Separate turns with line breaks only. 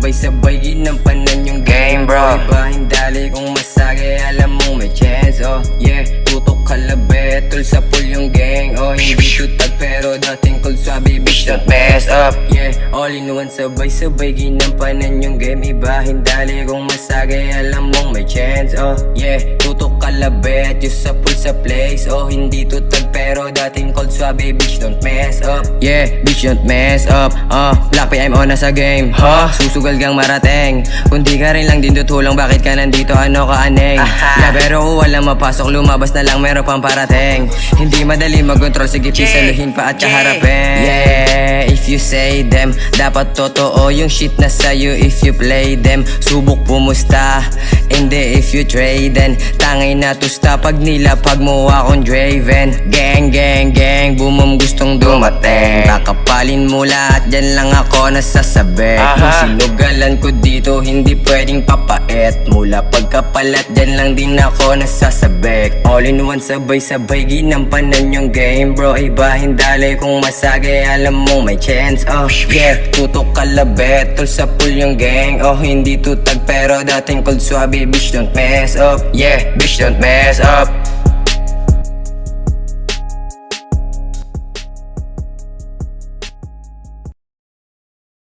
sabay-sabay ginampanan yung game bro. Iba hindali kung masagay, alam mong may chance. Oh yeah, tutok kalabet, tol sa pool yung gang. Oh hindi tutag pero dating cold swabe, bitch don't mess up. Yeah, all in one, sabay-sabay ginampanan yung game. Iba hindali kung masagay, alam mong may chance. Oh yeah, tutok kalabet, yung sa pool sa place. Oh hindi tutag pero dating cold swabe, bitch don't mess up. Yeah, bitch don't mess up. Black P, I'm on na sa game. Susugal kang marating, kung di ka rin lang din tutulong, bakit ka nandito, ano ka aneng? Yeah, pero kung walang mapasok, lumabas na lang, meron pang parating. Hindi madali mag-control, sige pisaluhin pa at kaharapin. Yeah, if you say them, dapat totoo yung shit na sa'yo if you play them. Subok pumusta, hindi if you trade then. Tangay na tusta pag nilapag mo akong Draven. Gang, gang, gang, bumom gustong dumating. Kakapalin mo lahat, dyan lang ako nasasabik. Yung sinugalan ko dito, hindi pwedeng papait. Mula pagkapalat, dyan lang din ako nasasabik. All in one, sabay-sabay ginampanan yung game bro. Iba hindalay kung masagay, alam mo may chance. Oh yeah, tutok kalabet, tol sa pool yung gang. Oh hindi tutag pero dating cold swabe, bitch don't mess up. Yeah, bitch don't mess up.